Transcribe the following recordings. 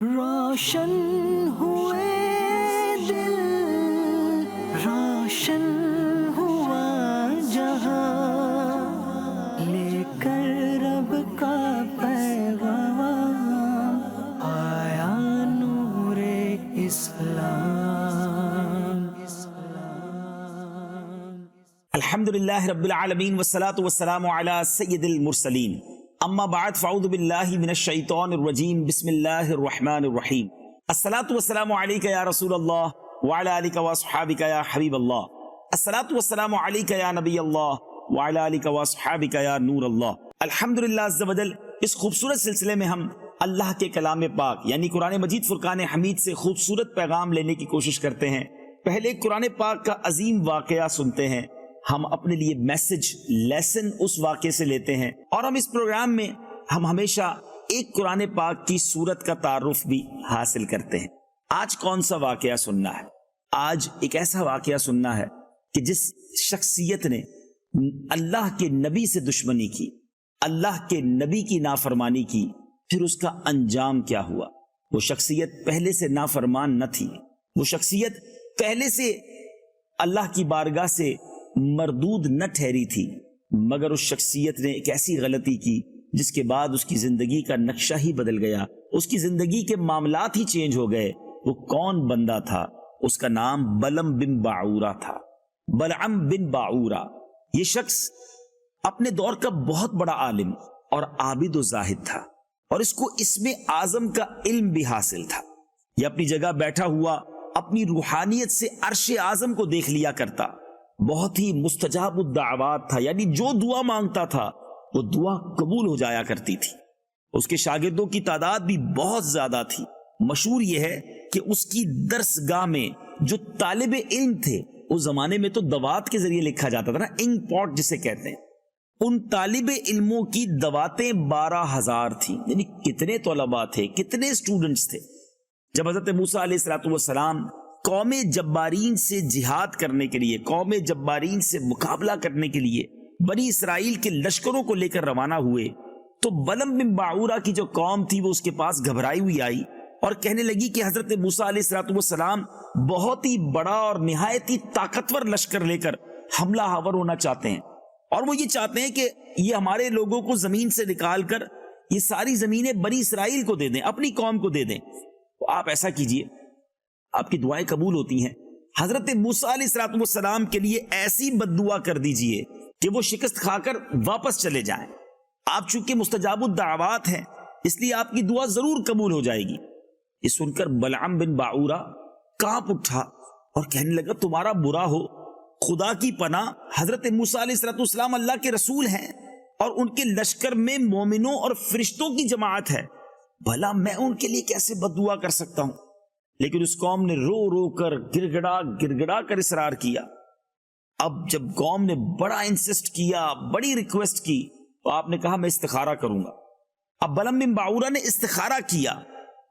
روشن ہوئے دل، روشن ہوا جہاں، لے کر رب کا پیغام آیا نور اسلام۔ الحمدللہ رب العالمین والصلاة والسلام علی سید المرسلین، اما بعد فاعوذ باللہ من الشیطان الرجیم، بسم اللہ الرحمن الرحیم۔ الصلاة والسلام علیکہ یا رسول اللہ وعلی آلکہ واصحابکہ یا حبیب اللہ، الصلاة والسلام علیکہ یا نبی اللہ وعلی آلکہ واصحابکہ یا نور اللہ۔ الحمدللہ عز و جل، اس خوبصورت سلسلے میں ہم اللہ کے کلام پاک یعنی قرآن مجید فرقان حمید سے خوبصورت پیغام لینے کی کوشش کرتے ہیں۔ پہلے قرآن پاک کا عظیم واقعہ سنتے ہیں، ہم اپنے لیے میسج لیسن اس واقعے سے لیتے ہیں، اور ہم اس پروگرام میں ہم ہمیشہ ایک قرآن پاک کی سورت کا تعارف بھی حاصل کرتے ہیں۔ آج کون سا واقعہ سننا ہے؟ آج ایک ایسا واقعہ سننا ہے کہ جس شخصیت نے اللہ کے نبی سے دشمنی کی، اللہ کے نبی کی نافرمانی کی، پھر اس کا انجام کیا ہوا۔ وہ شخصیت پہلے سے نافرمان نہ تھی، وہ شخصیت پہلے سے اللہ کی بارگاہ سے مردود نہ ٹھہری تھی، مگر اس شخصیت نے ایک ایسی غلطی کی جس کے بعد اس کی زندگی کا نقشہ ہی بدل گیا، اس کی زندگی کے معاملات ہی چینج ہو گئے۔ وہ کون بندہ تھا؟ اس کا نام بلعم بن باعورہ تھا۔ بلعم بن باعورہ یہ شخص اپنے دور کا بہت بڑا عالم اور عابد و زاہد تھا، اور اس کو اسم اعظم کا علم بھی حاصل تھا۔ یہ اپنی جگہ بیٹھا ہوا اپنی روحانیت سے عرش اعظم کو دیکھ لیا کرتا، بہت ہی مستجاب الدعوات تھا، یعنی جو دعا مانگتا تھا وہ دعا قبول ہو جایا کرتی تھی۔ اس کے شاگردوں کی تعداد بھی بہت زیادہ تھی۔ مشہور یہ ہے کہ اس کی درس گاہ میں جو طالب علم تھے، اس زمانے میں تو دوات کے ذریعے لکھا جاتا تھا نا، انک پاٹ جسے کہتے ہیں، ان طالب علموں کی دواتیں 12,000 تھیں، یعنی کتنے طلباء تھے، کتنے اسٹوڈنٹس تھے۔ جب حضرت موسیٰ علیہ السلام قوم جبارین سے جہاد کرنے کے لیے، قوم جبارین سے مقابلہ کرنے کے لیے بنی اسرائیل کے لشکروں کو لے کر روانہ ہوئے، تو بلعم بن باعورہ کی جو قوم تھی وہ اس کے پاس گھبرائی ہوئی آئی اور کہنے لگی کہ حضرت موسیٰ علیہ السلام بہت ہی بڑا اور نہایت ہی طاقتور لشکر لے کر حملہ آور ہونا چاہتے ہیں، اور وہ یہ چاہتے ہیں کہ یہ ہمارے لوگوں کو زمین سے نکال کر یہ ساری زمینیں بنی اسرائیل کو دے دیں، اپنی قوم کو دے دیں۔ تو آپ ایسا کیجئے، آپ کی دعائیں قبول ہوتی ہیں، حضرت موسیٰ علیہ السلام کے لیے ایسی بد دعا کر دیجئے کہ وہ شکست کھا کر واپس چلے جائیں۔ آپ چونکہ مستجاب الدعوات ہیں، اس لیے آپ کی دعا ضرور قبول ہو جائے گی۔ یہ سن کر بلعم بن باعورہ کانپ اٹھا اور کہنے لگا، تمہارا برا ہو، خدا کی پناہ، حضرت موسیٰ علیہ السلام اللہ کے رسول ہیں اور ان کے لشکر میں مومنوں اور فرشتوں کی جماعت ہے، بھلا میں ان کے لیے کیسے بد دعا کر سکتا ہوں؟ لیکن اس قوم نے رو رو کر گڑگڑا کر اصرار کیا۔ اب جب قوم نے بڑا انسسٹ کیا، بڑی ریکویسٹ کی، تو آپ نے کہا میں استخارہ کروں گا۔ اب بلعم بن باعورہ نے استخارہ کیا،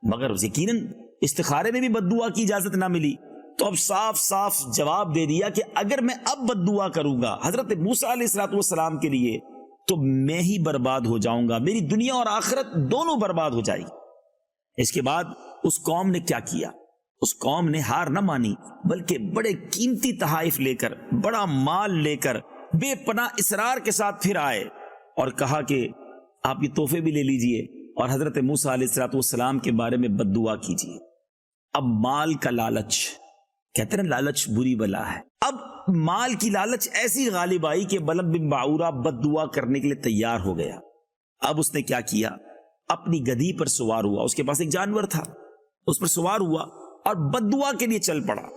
مگر یقیناً استخارے میں بھی بد دعا کی اجازت نہ ملی، تو اب صاف صاف جواب دے دیا کہ اگر میں اب بد دعا کروں گا حضرت موسیٰ علیہ السلام کے لیے تو میں ہی برباد ہو جاؤں گا، میری دنیا اور آخرت دونوں برباد ہو جائے گی۔ اس کے بعد اس قوم نے کیا کیا؟ اس قوم نے ہار نہ مانی، بلکہ بڑے قیمتی تحائف لے کر، بڑا مال لے کر، بے پناہ اصرار کے ساتھ پھر آئے اور کہا کہ آپ یہ تحفے بھی لے لیجئے اور حضرت موسیٰ علیہ السلام کے بارے میں بد دعا کیجئے۔ اب مال کا لالچ، کہتے ہیں لالچ بری بلا ہے، اب مال کی لالچ ایسی غالب آئی کہ بلعم بن باعورہ بد دعا کرنے کے لیے تیار ہو گیا۔ اب اس نے کیا کیا؟ اپنی گدھی پر سوار ہوا، اس کے پاس ایک جانور تھا، اس پر سوار ہوا اور بد دعا کے لیے چل پڑا۔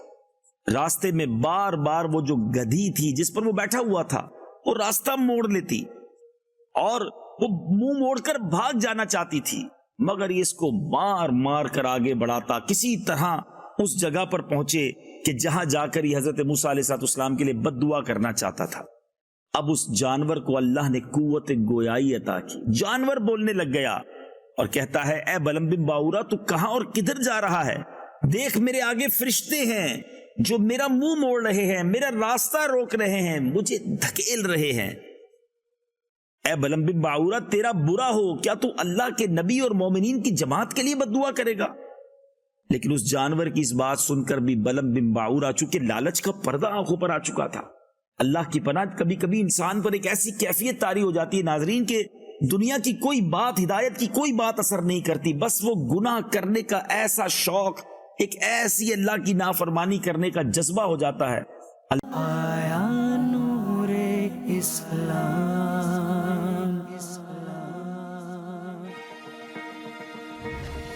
راستے میں بار بار وہ جو گدھی تھی جس پر وہ بیٹھا ہوا تھا وہ راستہ موڑ لیتی اور وہ منہ موڑ کر بھاگ جانا چاہتی تھی، مگر یہ اس کو مار مار کر آگے بڑھاتا، کسی طرح اس جگہ پر پہنچے کہ جہاں جا کر یہ حضرت موسیٰ علیہ السلام کے لیے بد دعا کرنا چاہتا تھا۔ اب اس جانور کو اللہ نے قوت گویائی عطا کی، جانور بولنے لگ گیا اور کہتا ہے، اے بلعم بن باعورہ تو کہاں اور کدھر جا رہا ہے؟ دیکھ میرے آگے فرشتے ہیں جو میرا منہ موڑ رہے ہیں، میرا راستہ روک رہے ہیں، مجھے دھکیل رہے ہیں۔ اے بلعم بن باعورہ تیرا برا ہو، کیا تو اللہ کے نبی اور مومنین کی جماعت کے لیے بد دعا کرے گا؟ لیکن اس جانور کی اس بات سن کر بھی بلم بن باعورہ چونکہ لالچ کا پردہ آنکھوں پر آ چکا تھا. اللہ کی پناہ کبھی کبھی انسان پر ایک ایسی کیفیت طاری ہو جاتی ہے ناظرین کہ دنیا کی کوئی بات، ہدایت کی کوئی بات اثر نہیں کرتی، بس وہ گناہ کرنے کا ایسا شوق، ایک ایسی اللہ کی نافرمانی کرنے کا جذبہ ہو جاتا ہے. آیا نور اسلام.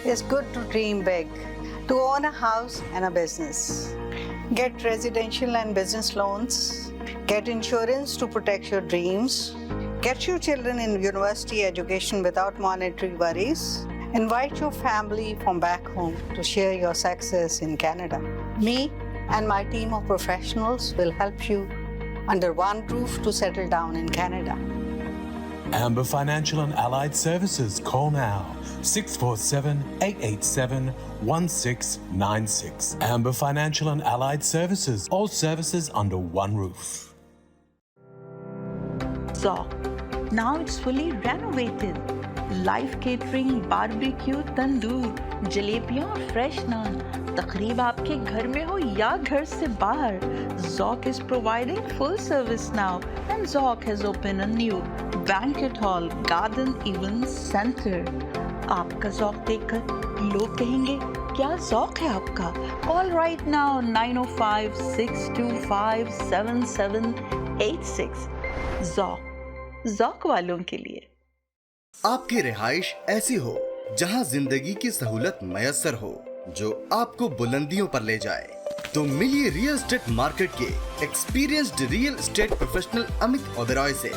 It's good to dream big, to own a house and a business. Get residential and business loans. Get insurance to protect your dreams. Get your children in university education without monetary worries. Invite your family from back home to share your success in Canada. Me and my team of professionals will help you under one roof to settle down in Canada. Amber Financial and Allied Services. Call now 647-887-1696. Amber Financial and Allied Services. All services under one roof. Zoc. Now it's fully renovated. Live catering, barbecue, tandoor, جلیبیاں اور fresh naan. تقریب آپ کے گھر میں ہو یا گھر سے باہر, Zoc is providing full service now and Zoc has opened a new banquet hall, garden event center. آپ کا Zoc دیکھ کر لوگ کہیں گے کیا ذوق ہے آپ کا. Call right now 905-625-7786. Zoc. Zoc والوں کے لیے. آپ کی رہائش ایسی ہو جہاں زندگی کی سہولت میسر ہو جو آپ کو بلندیوں پر لے جائے تو ملیے ریئل اسٹیٹ مارکیٹ کے ایکسپیرینسڈ ریئل اسٹیٹ پروفیشنل امت اوبرائے سے.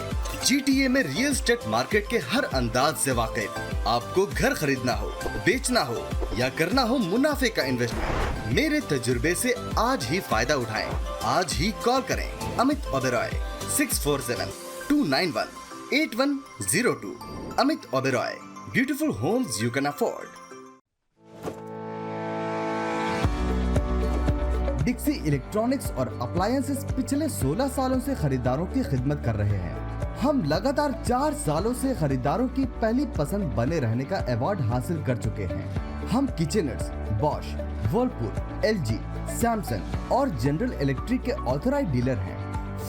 جی ٹی اے میں ریئل اسٹیٹ مارکیٹ کے ہر انداز سے واقف. آپ کو گھر خریدنا ہو, بیچنا ہو یا کرنا ہو منافع کا انویسٹمنٹ, میرے تجربے سے آج ہی فائدہ اٹھائیں. آج ہی کال کریں امت Oberoi 647-291-8102. Amit Oberoi, beautiful homes you can afford. Dixy electronics اور اپلائنسز پچھلے 16 سالوں سے خریداروں کی خدمت کر رہے ہیں. ہم لگاتار 4 سالوں سے خریداروں کی پہلی پسند بنے رہنے کا ایوارڈ حاصل کر چکے ہیں. ہم کچنرز, Bosch, Whirlpool, L G, Samsung اور جنرل الیکٹرک کے آتھورائزڈ ڈیلر ہیں.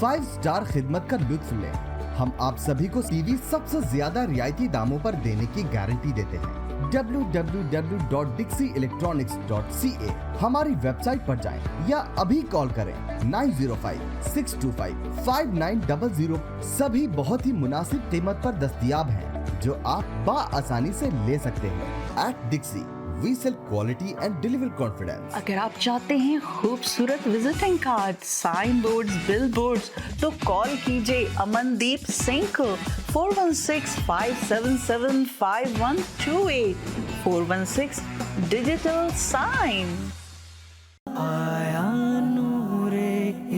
5 اسٹار خدمت کا لطف لیں. ہم آپ سبھی کو ٹی وی سب سے زیادہ رعایتی داموں پر دینے کی گارنٹی دیتے ہیں. www.dixieelectronics.ca ہماری ویب سائٹ پر جائیں یا ابھی کال کریں 905-625-5900. سبھی بہت ہی مناسب قیمت پر دستیاب ہیں جو آپ بآسانی سے لے سکتے ہیں. At Dixy we sell quality and deliver confidence. اگر آپ چاہتے ہیں خوبصورت وزٹنگ کارڈ, سائن بورڈز, بل بورڈز تو کال کیجئے امن دیپ سنگھ کو 416-577-5128. 416 ڈیجیٹل سائن. آیا نور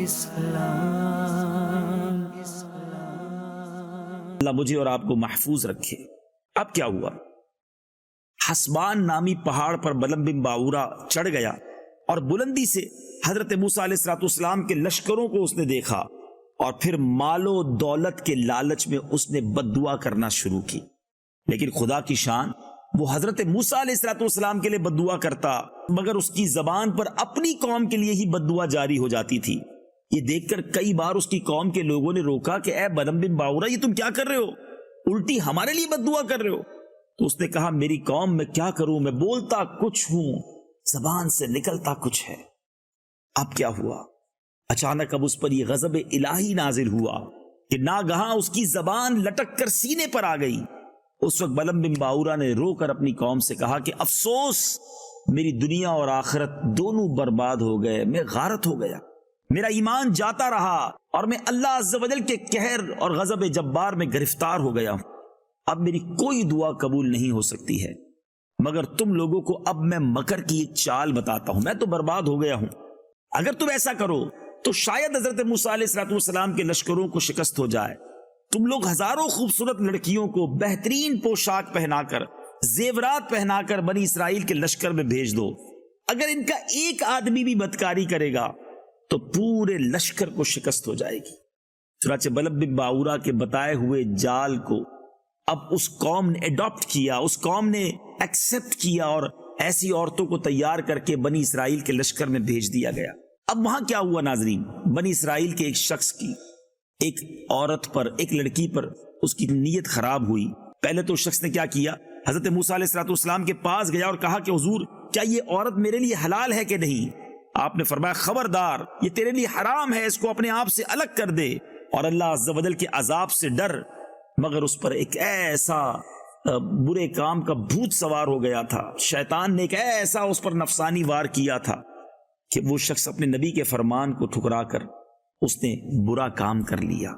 اسلام. اللہ مجھے اور آپ کو محفوظ رکھے. اب کیا ہوا؟ حسبان نامی پہاڑ پر بلم بن باعورہ چڑھ گیا اور بلندی سے حضرت موسیٰ علیہ السلام کے لشکروں کو اس نے دیکھا اور پھر مال و دولت کے لالچ میں اس نے بد دعا کرنا شروع کی. لیکن خدا کی شان, وہ حضرت موسیٰ علیہ السلام کے لیے بد دعا کرتا مگر اس کی زبان پر اپنی قوم کے لیے ہی بد دعا جاری ہو جاتی تھی. یہ دیکھ کر کئی بار اس کی قوم کے لوگوں نے روکا کہ اے بلم بن باعورہ, یہ تم کیا کر رہے ہو؟ الٹی ہمارے لیے بد دعا کر رہے ہو. تو اس نے کہا میری قوم میں کیا کروں, میں بولتا کچھ ہوں, زبان سے نکلتا کچھ ہے. اب کیا ہوا؟ اچانک اب اس پر یہ غضب الہی نازل ہوا کہ ناگہاں اس کی زبان لٹک کر سینے پر آ گئی. اس وقت بلم بن باعورہ نے رو کر اپنی قوم سے کہا کہ افسوس, میری دنیا اور آخرت دونوں برباد ہو گئے, میں غارت ہو گیا, میرا ایمان جاتا رہا اور میں اللہ عز و جل کے قہر اور غضب جبار میں گرفتار ہو گیا. اب میری کوئی دعا قبول نہیں ہو سکتی ہے. مگر تم لوگوں کو اب میں مکر کی ایک چال بتاتا ہوں, میں تو برباد ہو گیا ہوں. اگر تم ایسا کرو تو شاید حضرت موسیٰ علیہ السلام کے لشکروں کو شکست ہو جائے. تم لوگ ہزاروں خوبصورت لڑکیوں کو بہترین پوشاک پہنا کر, زیورات پہنا کر بنی اسرائیل کے لشکر میں بھیج دو. اگر ان کا ایک آدمی بھی بدکاری کرے گا تو پورے لشکر کو شکست ہو جائے گی. چنانچہ بلم بن باعورہ کے بتائے ہوئے جال کو اب اس قوم نے اڈاپٹ کیا, اس قوم نے ایکسپٹ کیا اور ایسی عورتوں کو تیار کر کے بنی اسرائیل کے لشکر میں بھیج دیا گیا۔ اب وہاں کیا ہوا ناظرین، بنی اسرائیل کے ایک شخص کی، ایک عورت پر، ایک لڑکی پر اس کی نیت خراب ہوئی۔ پہلے تو اس شخص نے کیا کیا، حضرت موسیٰ علیہ السلام کے پاس گیا اور کہا کہ حضور کیا یہ عورت میرے لیے حلال ہے کہ نہیں؟ آپ نے فرمایا خبردار، یہ تیرے لیے حرام ہے، اس کو اپنے آپ سے الگ کر دے اور اللہ عز و جل کے عذاب سے ڈر۔ مگر اس پر ایک ایسا برے کام کا بھوت سوار ہو گیا تھا، شیطان نے ایک ایسا اس پر نفسانی وار کیا تھا کہ وہ شخص اپنے نبی کے فرمان کو ٹھکرا کر اس نے برا کام کر لیا۔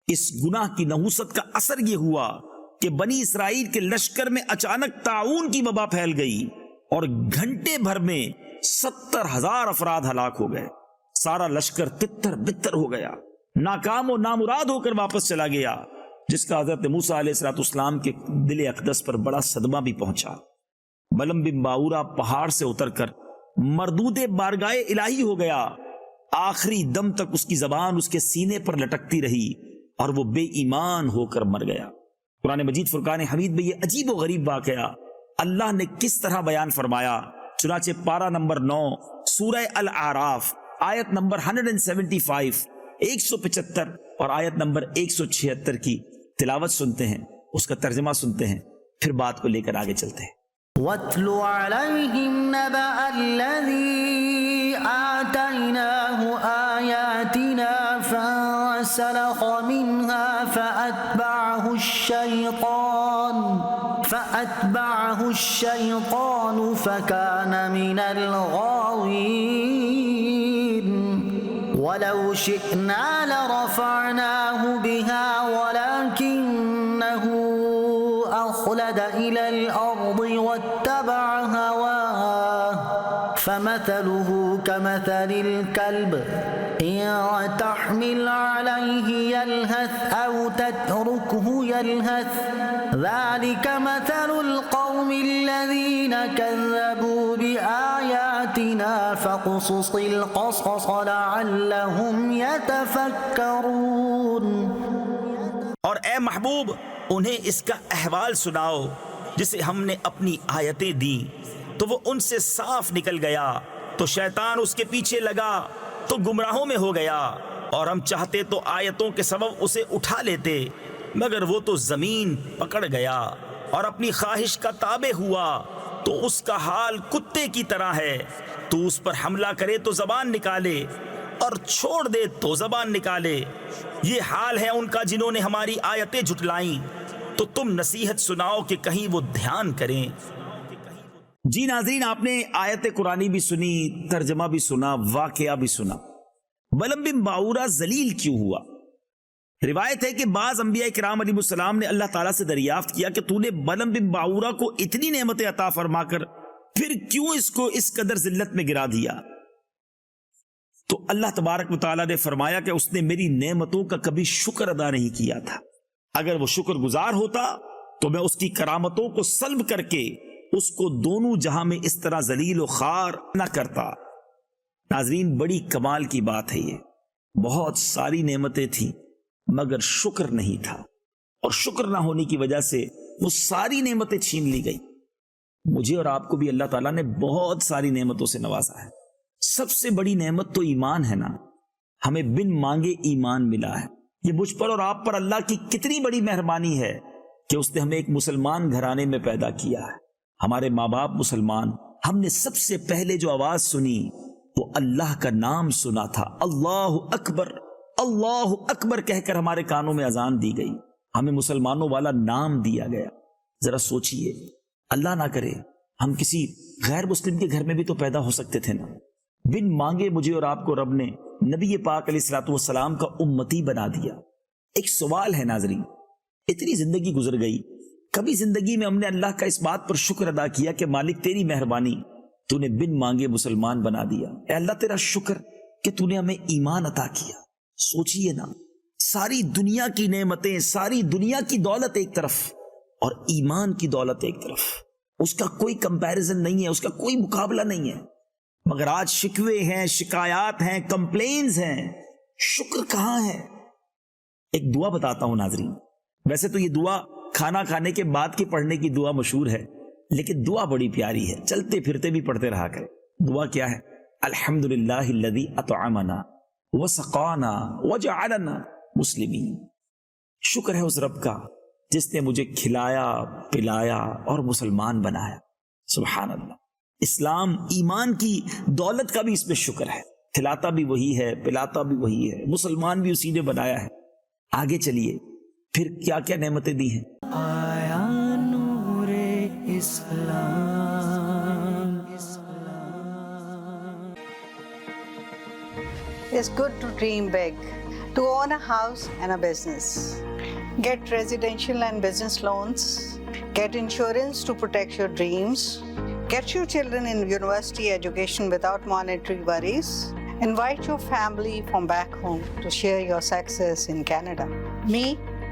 اس گناہ کی نحوست کا اثر یہ ہوا کہ بنی اسرائیل کے لشکر میں اچانک طاعون کی وبا پھیل گئی اور گھنٹے بھر میں 70,000 افراد ہلاک ہو گئے۔ سارا لشکر تتر بتر ہو گیا، ناکام و نامراد ہو کر واپس چلا گیا، جس کا حضرت موسیٰ علیہ السلام کے دل اقدس پر بڑا صدمہ بھی پہنچا۔ بلم بن باورا پہاڑ سے اتر کر مردود بارگاہ الہی ہو گیا، آخری دم تک اس کی زبان اس کے سینے پر لٹکتی رہی اور وہ بے ایمان ہو کر مر گیا۔ قرآن مجید فرقان حمید میں یہ عجیب و غریب واقعہ اللہ نے کس طرح بیان فرمایا، چنانچہ پارہ نمبر 9 سورہ الاعراف آیت نمبر 175 175 اور آیت نمبر 176 کی تلاوت سنتے ہیں، اس کا ترجمہ سنتے ہیں، پھر بات کو لے کر آگے چلتے ہیں۔ وَاتْلُ عَلَيْهِمْ نَبَأَ الَّذِي آتَيْنَاهُ آيَاتِنَا فَانسَلَخَ مِنْهَا فَأَتْبَعَهُ الشَّيْطَانُ فَكَانَ مِنَ الْغَاوِينَ وَلَوْ شِئْنَا لَرَفَعْنَاهُ بِهَا وَلَكِنَّهُ أَخْلَدَ إِلَى الْأَرْضِ وَاتَّبَعَ هَوَاهُ فَمَثَلُهُ كَمَثَلِ الْكَلْبِ إِن تَحْمِلْ عَلَيْهِ يَلْهَثْ أَوْ تَتْرُكْهُ يَلْهَث ذَلِكَ مَثَلُ الْقَوْمِ الَّذِينَ كَذَّبُوا بِآيَاتِنَا فَاقْصُصِ الْقَصَصَ لَعَلَّهُمْ يَتَفَكَّرُونَ۔ اور اے محبوب انہیں اس کا احوال سناؤ جسے ہم نے اپنی آیتیں دیں تو وہ ان سے صاف نکل گیا، تو شیطان اس کے پیچھے لگا تو گمراہوں میں ہو گیا، اور ہم چاہتے تو آیتوں کے سبب اسے اٹھا لیتے، مگر وہ تو زمین پکڑ گیا اور اپنی خواہش کا تابع ہوا، تو اس کا حال کتے کی طرح ہے۔ تو اس پر حملہ کرے تو زبان نکالے اور چھوڑ دے تو زبان نکالے۔ یہ حال ہے ان کا جنہوں نے ہماری آیتیں جھٹلائیں، تو تم نصیحت سناؤ کہ کہیں وہ دھیان کریں۔ جی ناظرین، آپ نے آیت قرآنی بھی سنی، ترجمہ بھی سنا، واقعہ بھی سنا۔ بلم بن باورا ذلیل کیوں ہوا؟ روایت ہے کہ بعض انبیاء کرام علیہ السلام نے اللہ تعالیٰ سے دریافت کیا کہ تو نے بلم بن باورا کو اتنی نعمتیں عطا فرما کر پھر کیوں اس کو اس قدر ذلت میں گرا دیا؟ تو اللہ تبارک و تعالیٰ نے فرمایا کہ اس نے میری نعمتوں کا کبھی شکر ادا نہیں کیا تھا۔ اگر وہ شکر گزار ہوتا تو میں اس کی کرامتوں کو سلب کر کے اس کو دونوں جہاں میں اس طرح ذلیل و خوار نہ کرتا۔ ناظرین، بڑی کمال کی بات ہے یہ، بہت ساری نعمتیں تھیں مگر شکر نہیں تھا، اور شکر نہ ہونے کی وجہ سے وہ ساری نعمتیں چھین لی گئی۔ مجھے اور آپ کو بھی اللہ تعالیٰ نے بہت ساری نعمتوں سے نوازا ہے۔ سب سے بڑی نعمت تو ایمان ہے نا، ہمیں بن مانگے ایمان ملا ہے۔ یہ مجھ پر اور آپ پر اللہ کی کتنی بڑی مہربانی ہے کہ اس نے ہمیں ایک مسلمان گھرانے میں پیدا کیا ہے، ہمارے ماں باپ مسلمان، ہم نے سب سے پہلے جو آواز سنی وہ اللہ کا نام سنا تھا، اللہ اکبر اللہ اکبر کہہ کر ہمارے کانوں میں اذان دی گئی، ہمیں مسلمانوں والا نام دیا گیا۔ ذرا سوچئے، اللہ نہ کرے ہم کسی غیر مسلم کے گھر میں بھی تو پیدا ہو سکتے تھے نا۔ بن مانگے مجھے اور آپ کو رب نے نبی پاک علیہ السلام کا امتی بنا دیا۔ ایک سوال ہے ناظرین، اتنی زندگی گزر گئی، کبھی زندگی میں ہم نے اللہ کا اس بات پر شکر ادا کیا کہ مالک تیری مہربانی، تو نے بن مانگے مسلمان بنا دیا۔ اے اللہ تیرا شکر کہ تو نے ہمیں ایمان عطا کیا۔ سوچئے نا، ساری دنیا کی نعمتیں، ساری دنیا کی دولت ایک طرف اور ایمان کی دولت ایک طرف، اس کا کوئی کمپیریزن نہیں ہے، اس کا کوئی مقابلہ نہیں ہے، مگر آج شکوے ہیں، شکایات ہیں، کمپلینز ہیں، شکر کہاں ہے؟ ایک دعا بتاتا ہوں ناظرین، ویسے تو یہ دعا کھانا کھانے کے بعد کی پڑھنے کی دعا مشہور ہے، لیکن دعا بڑی پیاری ہے، چلتے پھرتے بھی پڑھتے رہا کریں۔ دعا کیا ہے؟ الحمدللہ الذی اطعمنا وسقانا وجعلنا مسلمین۔ شکر ہے اس رب کا جس نے مجھے کھلایا پلایا اور مسلمان بنایا۔ سبحان اللہ۔ اسلام ایمان کی دولت کا بھی اس میں شکر ہے، کھلاتا بھی وہی ہے، پلاتا بھی وہی ہے، مسلمان بھی اسی نے بنایا ہے۔ آگے چلیے، پھر کیا کیا نعمتیں دی ہیں۔ آیا نور اسلام۔ It's good to dream big, to own a house and a business. Get residential and business loans. Get insurance to protect your dreams. Get your children in university education without monetary worries. Invite your family from back home to share your success in Canada. Me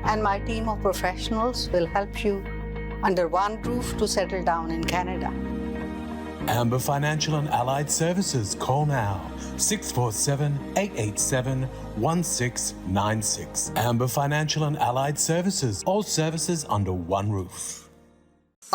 and my team of professionals will help you under one roof to settle down in Canada. Amber Financial and Allied Services. Call now 647-887-1696. Amber Financial and Allied Services. All services under one roof.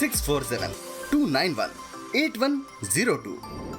647-291-8102।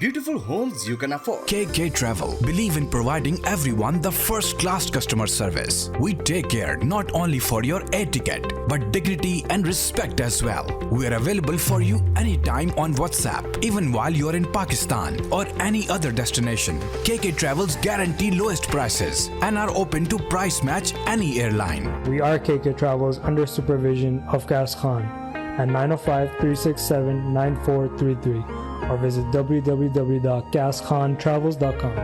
beautiful homes you can afford. KK Travel believe in providing everyone the first-class customer service. We take care not only for your air ticket, but dignity and respect as well. We are available for you anytime on WhatsApp, even while you are in Pakistan or any other destination. KK Travels guarantee lowest prices and are open to price match any airline. We are KK Travels under supervision of Gas Khan at 905-367-9433 or visit www.gaskhan.travels.com.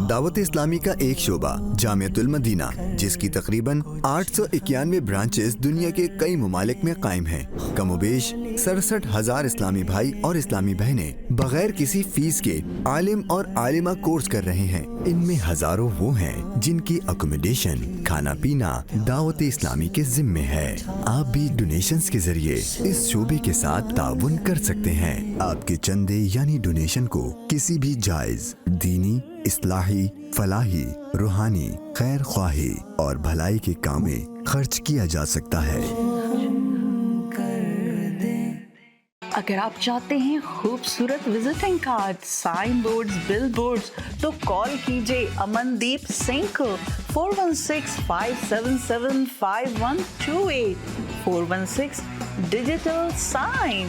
دعوت اسلامی کا ایک شعبہ جامعۃ المدینہ، جس کی تقریباً 891 branches دنیا کے کئی ممالک میں قائم ہیں۔ کم و بیش 67,000 اسلامی بھائی اور اسلامی بہنیں بغیر کسی فیس کے عالم اور عالمہ کورس کر رہے ہیں۔ ان میں ہزاروں وہ ہیں جن کی اکوموڈیشن، کھانا پینا دعوت اسلامی کے ذمے ہے۔ آپ بھی ڈونیشنز کے ذریعے اس شعبے کے ساتھ تعاون کر سکتے ہیں۔ آپ کے چندے یعنی ڈونیشن کو کسی بھی جائز دینی، اصلاحی، فلاحی، روحانی، خیر خواہی اور بھلائی کے کام میں خرچ کیا جا سکتا ہے۔ اگر آپ چاہتے ہیں خوبصورت وزٹنگ کارڈ، سائن بورڈز، بل بورڈز تو کال کیجئے امن دیپ سنگھ کو 416-577-5128 416 ڈیجیٹل سائن۔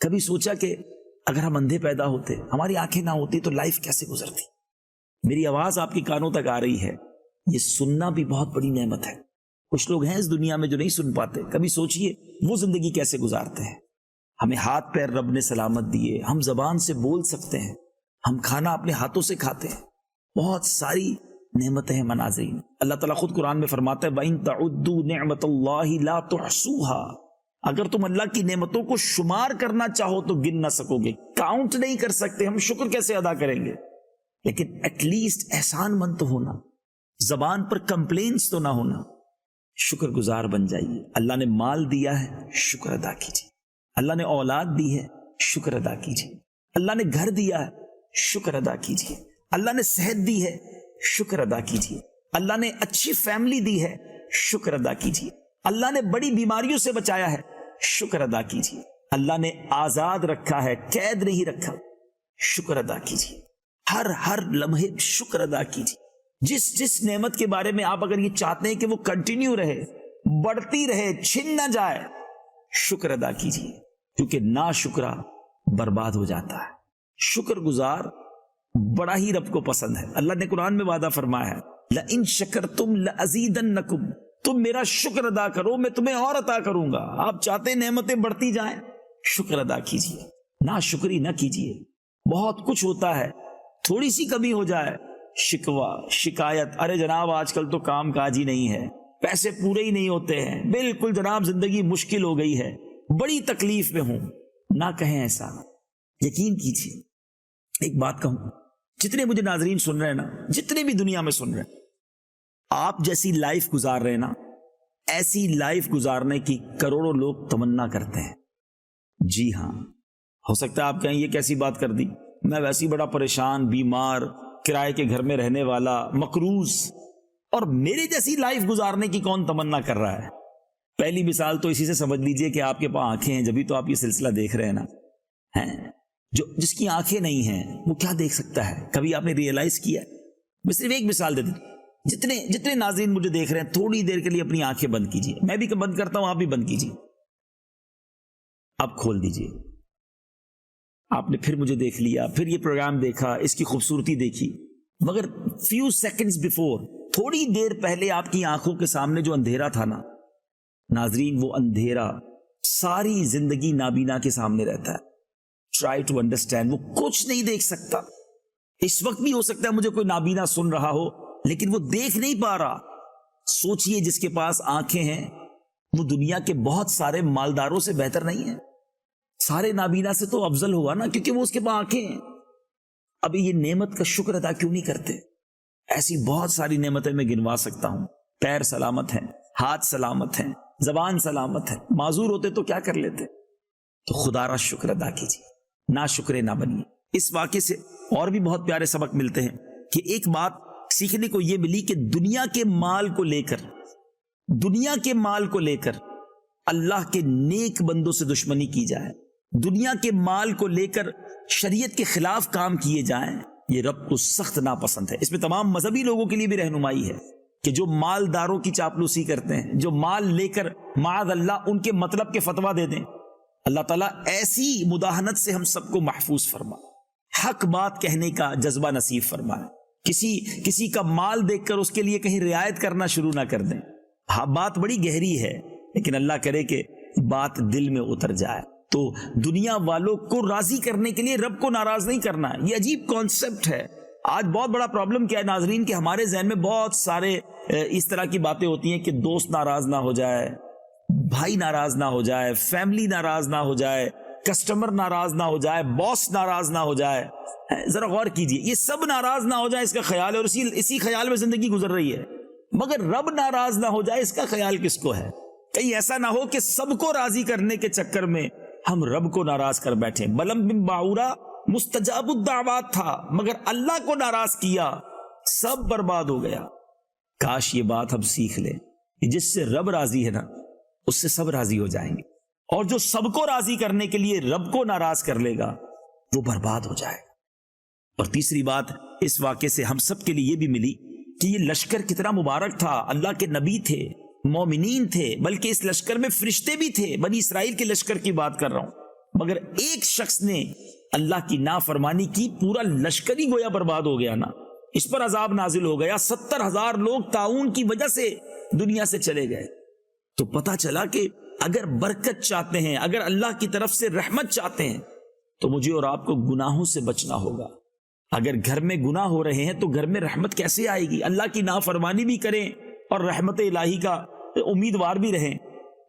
کبھی سوچا کہ اگر ہم اندھے پیدا ہوتے، ہماری آنکھیں نہ ہوتی تو لائف کیسے گزرتی؟ میری آواز آپ کی کانوں تک آ رہی ہے، یہ سننا بھی بہت بڑی نعمت ہے۔ کچھ لوگ ہیں اس دنیا میں جو نہیں سن پاتے۔ کبھی سوچئے وہ زندگی کیسے گزارتے ہیں۔ ہمیں ہاتھ پیر رب نے سلامت دیے، ہم زبان سے بول سکتے ہیں، ہم کھانا اپنے ہاتھوں سے کھاتے ہیں، بہت ساری نعمتیں ہیں ناظرین۔ اللہ تعالیٰ خود قرآن میں فرماتا ہے وَإِن تَعُدُّوا نِعْمَةَ اللَّهِ لَا تُحْصُوهَا، اگر تم اللہ کی نعمتوں کو شمار کرنا چاہو تو گن نہ سکو گے، کاؤنٹ نہیں کر سکتے، ہم شکر کیسے ادا کریں گے؟ لیکن ایٹ لیسٹ احسان مند تو ہونا, زبان پر کمپلینس تو نہ ہونا. شکر گزار بن جائیے. اللہ نے مال دیا ہے, شکر ادا کیجیے. اللہ نے اولاد دی ہے, شکر ادا کیجیے. اللہ نے گھر دیا ہے, شکر ادا کیجیے. اللہ نے صحت دی ہے, شکر ادا کیجیے. اللہ نے اچھی فیملی دی ہے, شکر ادا کیجیے. اللہ نے بڑی بیماریوں سے بچایا ہے, شکر ادا کیجیے. اللہ نے آزاد رکھا ہے, قید نہیں رکھا, شکر ادا کیجیے. ہر لمحے شکر ادا کیجیے. جس نعمت کے بارے میں آپ اگر یہ چاہتے ہیں کہ وہ کنٹینیو رہے, بڑھتی رہے, چھن نہ جائے, شکر ادا کیجیے. کیونکہ نا شکرا برباد ہو جاتا ہے. شکر گزار بڑا ہی رب کو پسند ہے. اللہ نے قرآن میں وعدہ فرمایا ہے, لَإِن شَكَرْتُمْ لَأَزِيدَنَّكُمْ, تم میرا شکر ادا کرو میں تمہیں اور عطا کروں گا. آپ چاہتے ہیں نعمتیں بڑھتی جائیں, شکر ادا کیجیے, نا شکری نہ کیجیے. بہت کچھ ہوتا ہے, تھوڑی سی کمی ہو جائے, شکوہ شکایت, ارے جناب آج کل تو کام کاج ہی نہیں ہے, پیسے پورے ہی نہیں ہوتے ہیں, بالکل جناب زندگی مشکل ہو گئی ہے, بڑی تکلیف میں ہوں. نہ کہیں ایسا. یقین کیجیے, ایک بات کہوں, جتنے مجھے ناظرین سن رہے ہیں نا, جتنے بھی دنیا میں سن رہے ہیں, آپ جیسی لائف گزار رہے ہیں نا, ایسی لائف گزارنے کی کروڑوں لوگ تمنا کرتے ہیں. جی ہاں, ہو سکتا ہے آپ کہیں یہ کیسی بات کر دی, میں ویسی بڑا پریشان, بیمار, کرائے کے گھر میں رہنے والا, مقروض, اور میرے جیسی لائف گزارنے کی کون تمنا کر رہا ہے. پہلی مثال تو اسی سے سمجھ لیجئے کہ آپ کے پاس آنکھیں ہیں, جبھی تو آپ یہ سلسلہ دیکھ رہے ہیں نا. جس کی آنکھیں نہیں ہیں وہ کیا دیکھ سکتا ہے؟ کبھی آپ نے ریئلائز کیا؟ میں صرف ایک مثال دے دوں. جتنے ناظرین مجھے دیکھ رہے ہیں, تھوڑی دیر کے لیے اپنی آنکھیں بند کیجیے. میں بھی بند کرتا ہوں, آپ بھی بند کیجیے. اب کھول دیجیے. آپ نے پھر مجھے دیکھ لیا, پھر یہ پروگرام دیکھا, اس کی خوبصورتی دیکھی, مگر فیو سیکنڈز بیفور, تھوڑی دیر پہلے آپ کی آنکھوں کے سامنے جو اندھیرا تھا نا ناظرین, وہ اندھیرا ساری زندگی نابینا کے سامنے رہتا ہے. Try to understand. وہ کچھ نہیں دیکھ سکتا. اس وقت بھی ہو سکتا ہے مجھے کوئی نابینا سن رہا ہو, لیکن وہ دیکھ نہیں پا رہا. سوچئے جس کے پاس آنکھیں ہیں وہ دنیا کے بہت سارے مالداروں سے بہتر نہیں ہے. سارے نابینا سے تو افضل ہوگا نا, کیونکہ وہ اس کے پاس آنکھیں ہیں. ابھی یہ نعمت کا شکر ادا کیوں نہیں کرتے؟ ایسی بہت ساری نعمتیں میں گنوا سکتا ہوں. پیر سلامت ہیں, ہاتھ سلامت ہیں, زبان سلامت ہے. معذور ہوتے تو کیا کر لیتے؟ تو خدا را شکر ادا کیجیے, نا شکرے نہ بنیے. اس واقعے سے اور بھی بہت پیارے سبق ملتے ہیں کہ ایک بات سیکھنے کو یہ ملی کہ دنیا کے مال کو لے کر اللہ کے نیک بندوں سے دشمنی کی جائے, دنیا کے مال کو لے کر شریعت کے خلاف کام کیے جائیں, یہ رب کو سخت ناپسند ہے. اس میں تمام مذہبی لوگوں کے لیے بھی رہنمائی ہے کہ جو مالداروں کی چاپلوسی کرتے ہیں, جو مال لے کر معاذ اللہ ان کے مطلب کے فتویٰ دے دیں, اللہ تعالیٰ ایسی مداہنت سے ہم سب کو محفوظ فرمائے. حق بات کہنے کا جذبہ نصیب فرمائے. کسی کا مال دیکھ کر اس کے لیے کہیں رعایت کرنا شروع نہ کر دیں. ہاں بات بڑی گہری ہے, لیکن اللہ کرے کہ بات دل میں اتر جائے. تو دنیا والوں کو راضی کرنے کے لیے رب کو ناراض نہیں کرنا ہے. یہ عجیب کانسیپٹ ہے. آج بہت بڑا پرابلم کیا ہے ناظرین کہ ہمارے ذہن میں بہت سارے اس طرح کی باتیں ہوتی ہیں کہ دوست ناراض نہ ہو جائے, بھائی ناراض نہ ہو جائے, فیملی ناراض نہ ہو جائے, کسٹمر ناراض نہ ہو جائے, باس ناراض نہ ہو جائے. ذرا غور کیجئے, یہ سب ناراض نہ ہو جائے اس کا خیال ہے, اور اسی خیال میں زندگی گزر رہی ہے. مگر رب ناراض نہ ہو جائے اس کا خیال کس کو ہے؟ کہیں ایسا نہ ہو کہ سب کو راضی کرنے کے چکر میں ہم رب کو ناراض کر بیٹھے. بلم بن باورا مستجاب الدعوات تھا, مگر اللہ کو ناراض کیا, سب برباد ہو گیا. کاش یہ بات ہم سیکھ لیں کہ جس سے رب راضی ہے نا اس سے سب راضی ہو جائیں گے, اور جو سب کو راضی کرنے کے لیے رب کو ناراض کر لے گا وہ برباد ہو جائے گا. اور تیسری بات اس واقعے سے ہم سب کے لیے یہ بھی ملی کہ یہ لشکر کتنا مبارک تھا. اللہ کے نبی تھے, مومنین تھے, بلکہ اس لشکر میں فرشتے بھی تھے. بنی اسرائیل کے لشکر کی بات کر رہا ہوں. مگر ایک شخص نے اللہ کی نافرمانی کی, پورا لشکر ہی گویا برباد ہو گیا نا. اس پر عذاب نازل ہو گیا. 70,000 لوگ طاعون کی وجہ سے دنیا سے چلے گئے. تو پتا چلا کہ اگر برکت چاہتے ہیں, اگر اللہ کی طرف سے رحمت چاہتے ہیں, تو مجھے اور آپ کو گناہوں سے بچنا ہوگا. اگر گھر میں گناہ ہو رہے ہیں تو گھر میں رحمت کیسے آئے گی؟ اللہ کی نافرمانی بھی کریں اور رحمت الہی کا امیدوار بھی رہیں.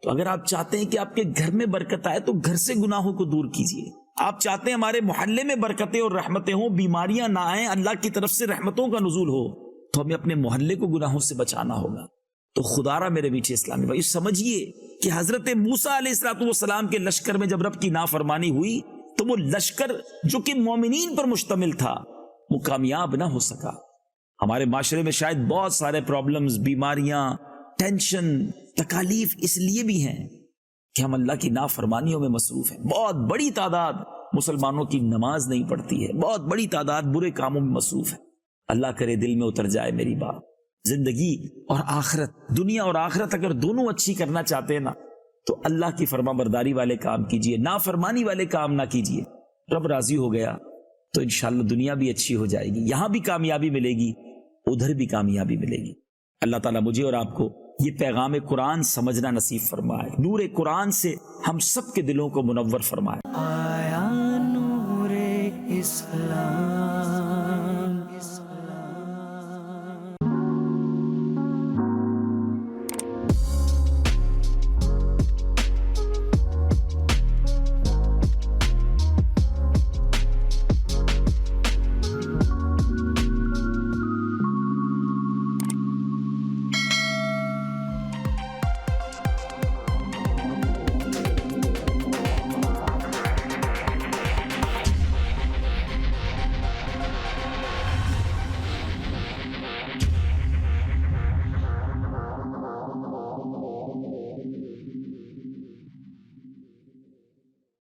تو اگر آپ چاہتے ہیں کہ آپ کے گھر میں برکت آئے تو گھر سے گناہوں کو دور کیجیے. آپ چاہتے ہیں ہمارے محلے میں برکتیں اور رحمتیں ہوں، بیماریاں نہ آئیں، اللہ کی طرف سے رحمتوں کا نزول ہو، تو ہمیں اپنے محلے کو گناہوں سے بچانا ہوگا۔ تو خدا را میرے میٹھے اسلامی بھائی، سمجھیے کہ حضرت موسیٰ علیہ السلام کے لشکر میں جب رب کی نافرمانی ہوئی تو وہ لشکر جو کہ مومنین پر مشتمل تھا وہ کامیاب نہ ہو سکا۔ ہمارے معاشرے میں شاید بہت سارے پرابلمز، بیماریاں، ٹینشن، تکالیف اس لیے بھی ہیں کہ ہم اللہ کی نافرمانیوں میں مصروف ہیں۔ بہت بڑی تعداد مسلمانوں کی نماز نہیں پڑھتی ہے، بہت بڑی تعداد برے کاموں میں مصروف ہے۔ اللہ کرے دل میں اتر جائے میری بات، زندگی اور آخرت، دنیا اور آخرت اگر دونوں اچھی کرنا چاہتے ہیں نا تو اللہ کی فرما برداری والے کام کیجئے، نافرمانی والے کام نہ کیجئے۔ رب راضی ہو گیا تو انشاءاللہ دنیا بھی اچھی ہو جائے گی، یہاں بھی کامیابی ملے گی، ادھر بھی کامیابی ملے گی۔ اللہ تعالیٰ مجھے اور آپ کو یہ پیغام قرآن سمجھنا نصیب فرمائے، نور قرآن سے ہم سب کے دلوں کو منور فرمائے۔ آیا نور اسلام